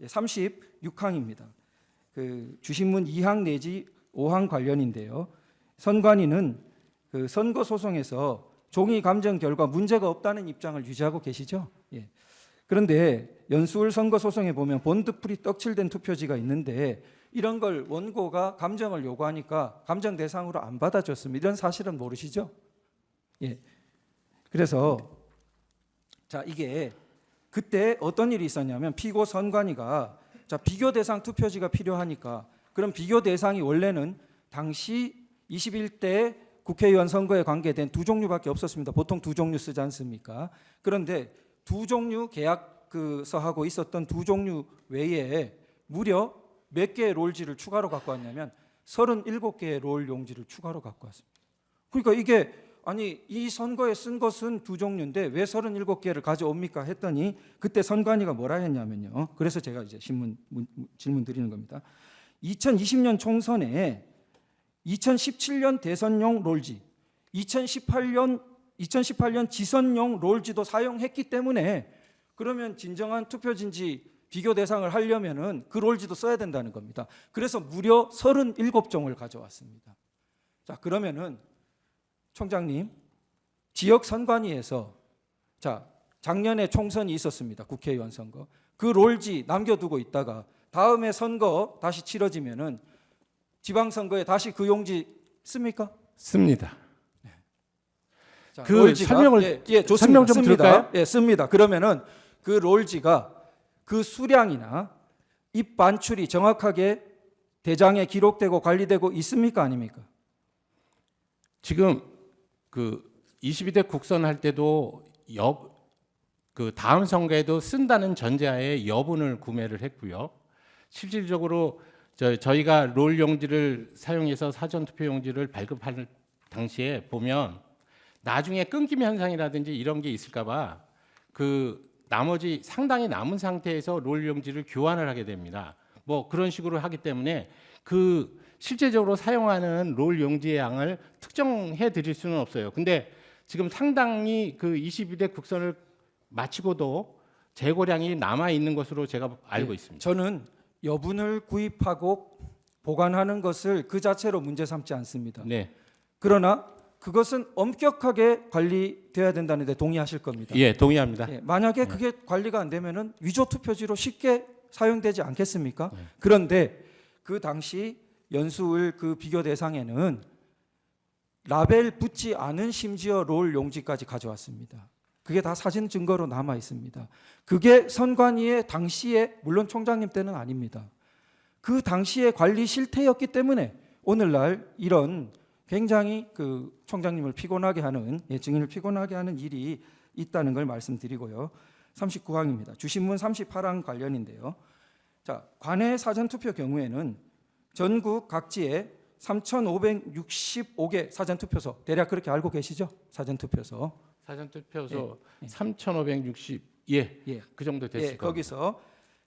36항입니다. 그 주신문 2항 내지 5항 관련인데요. 선관위는 그 선거 소송에서 종이 감정 결과 문제가 없다는 입장을 유지하고 계시죠. 예. 그런데 연수울 선거 소송에 보면 본드풀이 떡칠된 투표지가 있는데 이런 걸 원고가 감정을 요구하니까 감정 대상으로 안 받아줬습니다. 이런 사실은 모르시죠? 예. 그래서 자 이게 그때 어떤 일이 있었냐면 피고 선관위가 자 비교 대상 투표지가 필요하니까 그럼 비교 대상이 원래는 당시 21대 국회의원 선거에 관계된 두 종류밖에 없었습니다. 보통 두 종류 쓰지 않습니까? 그런데 두 종류 계약서하고 있었던 두 종류 외에 무려 몇 개의 롤지를 추가로 갖고 왔냐면 37개의 롤 용지를 추가로 갖고 왔습니다. 그러니까 이게 아니 이 선거에 쓴 것은 두 종류인데 왜 37개를 가져옵니까 했더니 그때 선관위가 뭐라 했냐면요. 그래서 제가 이제 질문 드리는 겁니다. 2020년 총선에 2017년 대선용 롤지, 2018년 지선용 롤지도 사용했기 때문에 그러면 진정한 투표진지 비교 대상을 하려면은 그 롤지도 써야 된다는 겁니다. 그래서 무려 37종을 가져왔습니다. 자, 그러면은 총장님, 지역 선관위에서 자, 작년에 총선이 있었습니다. 국회의원 선거. 그 롤지 남겨두고 있다가 다음에 선거 다시 치러지면은 지방선거에 다시 그 용지 씁니까? 씁니다. 네. 자, 그 롤지가, 설명을 좋습니다. 설명 좀 씁니다. 들을까요? 예, 씁니다. 그러면은 그 롤지가 그 수량이나 입 반출이 정확하게 대장에 기록되고 관리되고 있습니까, 아닙니까? 지금 그 22대 국선 할 때도 그 다음 선거에도 쓴다는 전제하에 여분을 구매를 했고요. 실질적으로 저희가 롤 용지를 사용해서 사전 투표 용지를 발급할 당시에 보면 나중에 끊김 현상이라든지 이런 게 있을까봐 그 나머지 상당히 남은 상태에서 롤 용지를 교환을 하게 됩니다. 뭐 그런 식으로 하기 때문에 그 실제적으로 사용하는 롤 용지의 양을 특정해 드릴 수는 없어요. 근데 지금 상당히 그 22대 국선을 마치고도 재고량이 남아 있는 것으로 제가 알고 있습니다. 저는 여분을 구입하고 보관하는 것을 그 자체로 문제 삼지 않습니다. 네. 그러나 그것은 엄격하게 관리돼야 된다는 데 동의하실 겁니다. 예, 동의합니다. 예, 만약에 그게 관리가 안 되면은 위조 투표지로 쉽게 사용되지 않겠습니까? 네. 그런데 그 당시 연수울 그 비교 대상에는 라벨 붙지 않은 심지어 롤 용지까지 가져왔습니다. 그게 다 사진 증거로 남아 있습니다. 그게 선관위의 당시에 물론 총장님 때는 아닙니다. 그 당시의 관리 실태였기 때문에 오늘날 이런 굉장히 그 총장님을 피곤하게 하는 증인을 피곤하게 하는 일이 있다는 걸 말씀드리고요. 39항입니다. 주신문 38항 관련인데요. 자, 관내 사전투표 경우에는 전국 각지에 3,565개 사전투표소 대략 그렇게 알고 계시죠? 사전투표소. 사전투표소 예. 3,560 그 정도 됐을 겁니다. 거기서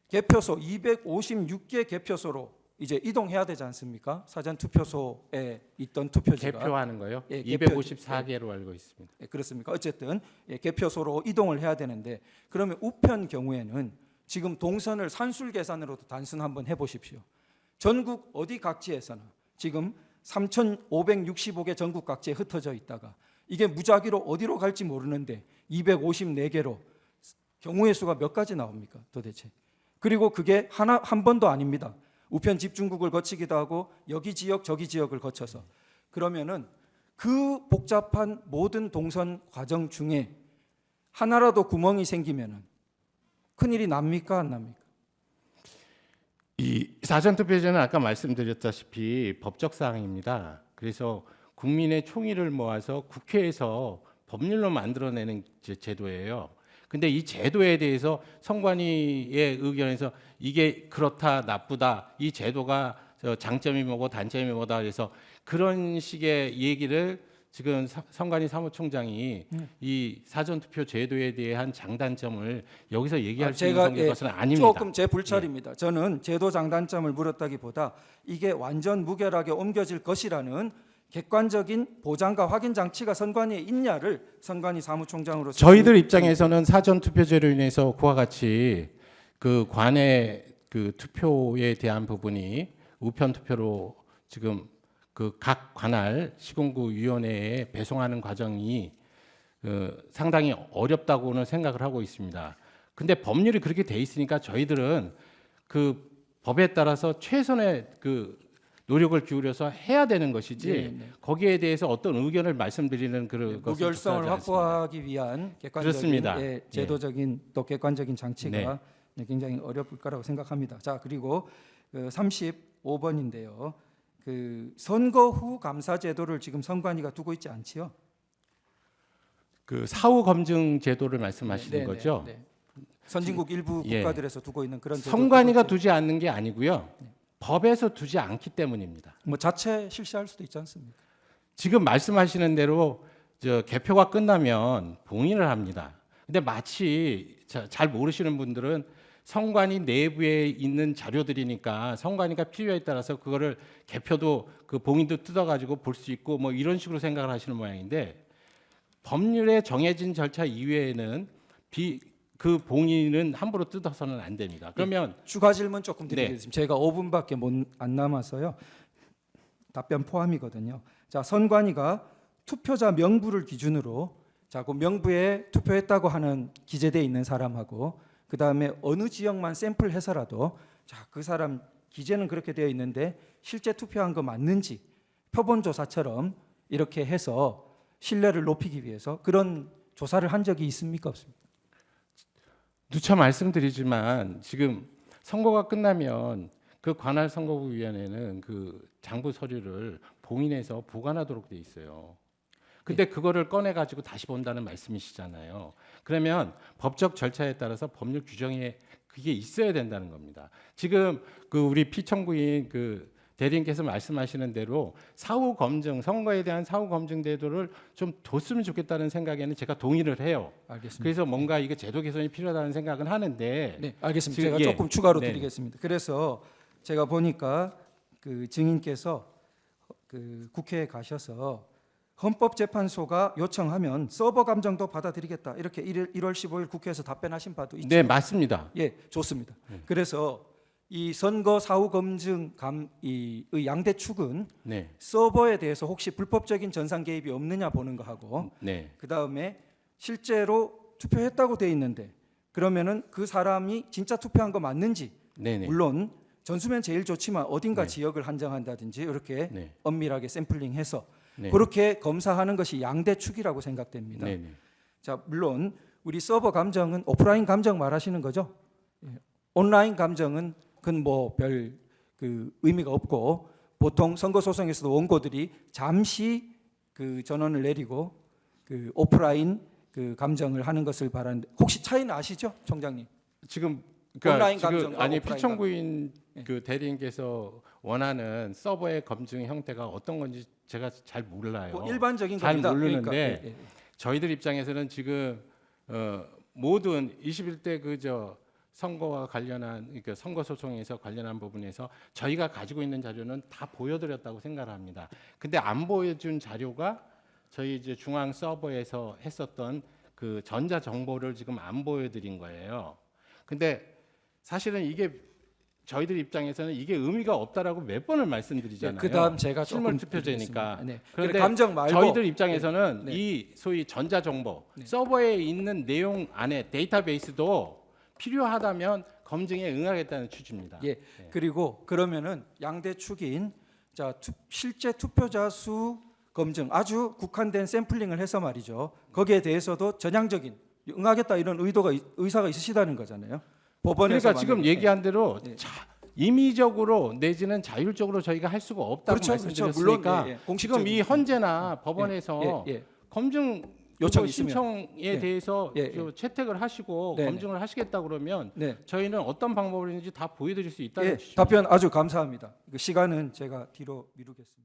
개표소 256개 개표소로 이제 이동해야 되지 않습니까? 사전투표소에 있던 투표지가 개표하는 거요? 예, 254개로 알고 있습니다. 예, 그렇습니까? 어쨌든 개표소로 이동을 해야 되는데 그러면 우편 경우에는 지금 동선을 산술 계산으로도 단순 한번 해보십시오. 전국 어디 각지에서나 지금 3,565개 전국 각지에 흩어져 있다가 이게 무작위로 어디로 갈지 모르는데 254개로 경우의 수가 몇 가지 나옵니까 도대체? 그리고 그게 한 번도 아닙니다. 우편 집중국을 거치기도 하고 여기 지역 저기 지역을 거쳐서 그러면은 그 복잡한 모든 동선 과정 중에 하나라도 구멍이 생기면은 큰일이 납니까 안 납니까? 이 사전투표제는 아까 말씀드렸다시피 법적 사항입니다. 그래서 국민의 총의를 모아서 국회에서 법률로 만들어내는 제도예요. 근데 이 제도에 대해서 선관위의 의견에서 이게 그렇다 나쁘다 이 제도가 장점이 뭐고 단점이 뭐다 그래서 그런 식의 얘기를 지금 선관위 사무총장이 이 사전투표 제도에 대한 장단점을 여기서 얘기할 수 있는 것은 아닙니다. 조금 제 불찰입니다. 저는 제도 장단점을 물었다기보다 이게 완전 무결하게 옮겨질 것이라는 객관적인 보장과 확인 장치가 선관위에 있냐를 선관위 사무총장으로서 저희들 입장에서는 사전투표제로 인해서 그와 같이 그 관내 그 투표에 대한 부분이 우편 투표로 지금 그 각 관할 시군구 위원회에 배송하는 과정이 상당히 어렵다고는 생각을 하고 있습니다. 근데 법률이 그렇게 돼 있으니까 저희들은 그 법에 따라서 최선의 그 노력을 기울여서 해야 되는 것이지 네, 네. 거기에 대해서 어떤 의견을 말씀드리는 그런 것을 무결성을 뜻하지 않습니다. 확보하기 위한 객관적인 그렇습니다. 예, 제도적인 또 객관적인 장치가 네. 네, 굉장히 어려울 거라고 생각합니다. 자, 그리고 그 35번인데요. 그 선거 후 감사 제도를 지금 선관위가 두고 있지 않지요? 그 사후 검증 제도를 말씀하시는 네, 거죠? 네. 선진국 일부 예. 국가들에서 두고 있는 그런 제도. 선관위가 두지 않는 게 아니고요. 법에서 두지 않기 때문입니다. 뭐 자체 실시할 수도 있지 않습니까? 지금 말씀하시는 대로 저 개표가 끝나면 봉인을 합니다. 근데 마치 잘 모르시는 분들은 선관위 내부에 있는 자료들이니까 선관위가 필요에 따라서 그거를 개표도 그 봉인도 뜯어가지고 볼 수 있고 뭐 이런 식으로 생각을 하시는 모양인데 법률에 정해진 절차 이외에는 그 봉인은 함부로 뜯어서는 안 됩니다. 그러면 추가 질문 조금 네. 드리겠습니다. 제가 5분밖에 안 남아서요. 답변 포함이거든요. 자, 선관위가 투표자 명부를 기준으로 자, 그 명부에 투표했다고 하는 기재돼 있는 사람하고 그 다음에 어느 지역만 샘플해서라도 자, 그 사람 기재는 그렇게 되어 있는데 실제 투표한 거 맞는지 표본 조사처럼 이렇게 해서 신뢰를 높이기 위해서 그런 조사를 한 적이 있습니까 없습니까? 누차 말씀드리지만 지금 선거가 끝나면 그 관할 선거구위원회는 그 장부 서류를 봉인해서 보관하도록 돼 있어요. 근데 그거를 꺼내 가지고 다시 본다는 말씀이시잖아요. 그러면 법적 절차에 따라서 법률 규정에 그게 있어야 된다는 겁니다. 지금 그 우리 피청구인 그 대리인께서 말씀하시는 대로 사후 검증, 선거에 대한 사후 검증 제도를 좀 뒀으면 좋겠다는 생각에는 제가 동의를 해요. 알겠습니다. 그래서 뭔가 이게 제도 개선이 필요하다는 생각은 하는데 네, 알겠습니다. 지금, 제가 조금 추가로 네. 드리겠습니다. 그래서 제가 보니까 그 증인께서 그 국회에 가셔서 헌법재판소가 요청하면 서버 감정도 받아들이겠다 이렇게 1월 15일 국회에서 답변하신 바도 있죠. 네, 맞습니다. 예, 좋습니다. 그래서 이 선거 사후 검증 의 양대 축은 네. 서버에 대해서 혹시 불법적인 전산 개입이 없느냐 보는 거 하고 네. 그 다음에 실제로 투표했다고 돼 있는데 그러면은 그 사람이 진짜 투표한 거 맞는지 네, 네. 물론 전수면 제일 좋지만 어딘가 네. 지역을 한정한다든지 이렇게 네. 엄밀하게 샘플링해서 네. 그렇게 검사하는 것이 양대 축이라고 생각됩니다. 네, 네. 자, 물론 우리 서버 감정은 오프라인 감정 말하시는 거죠? 예. 온라인 감정은 그건 뭐 별 그 의미가 없고 보통 선거 소송에서도 원고들이 잠시 그 전원을 내리고 그 오프라인 그 감정을 하는 것을 바라는데 혹시 차이는 아시죠, 총장님? 지금 온라인 지금 감정과 아니 오프라인 피청구인 예. 그 대리인께서 원하는 서버의 검증 형태가 어떤 건지 제가 잘 몰라요. 뭐 일반적인 잘 겁니다. 모르는데 그러니까, 예. 저희들 입장에서는 지금 모든 21대 그저 선거와 관련한 그러니까 선거 소송에서 관련한 부분에서 저희가 가지고 있는 자료는 다 보여드렸다고 생각합니다. 근데 안 보여준 자료가 저희 이제 중앙 서버에서 했었던 그 전자 정보를 지금 안 보여드린 거예요. 근데 사실은 이게 저희들 입장에서는 이게 의미가 없다라고 몇 번을 말씀드리잖아요. 그다음 제가 실물 조금 투표제니까. 드리겠습니다. 네. 그런데 감정 말고 저희들 입장에서는 네. 이 소위 전자 정보 네. 서버에 있는 내용 안에 데이터베이스도 필요하다면 검증에 응하겠다는 취지입니다. 예. 그리고 그러면은 양대 축인 자 실제 투표자 수 검증 아주 국한된 샘플링을 해서 말이죠. 거기에 대해서도 전향적인 응하겠다 이런 의사가 있으시다는 거잖아요. 법원에서 그러니까 지금 만약에. 얘기한 대로 네. 임의적으로 내지는 자율적으로 저희가 할 수가 없다고 그렇죠, 말씀드렸으니까 물론, 예, 예. 지금 공식적인 이 헌재나 법원에서 예, 예. 검증 요청 그거 있으면. 신청에 예. 대해서 예, 예. 저 채택을 하시고 네, 검증을 하시겠다 그러면 네. 저희는 어떤 방법을 있는지 다 보여드릴 수 있다는 예, 취지입니다. 답변 아주 감사합니다. 그 시간은 제가 뒤로 미루겠습니다.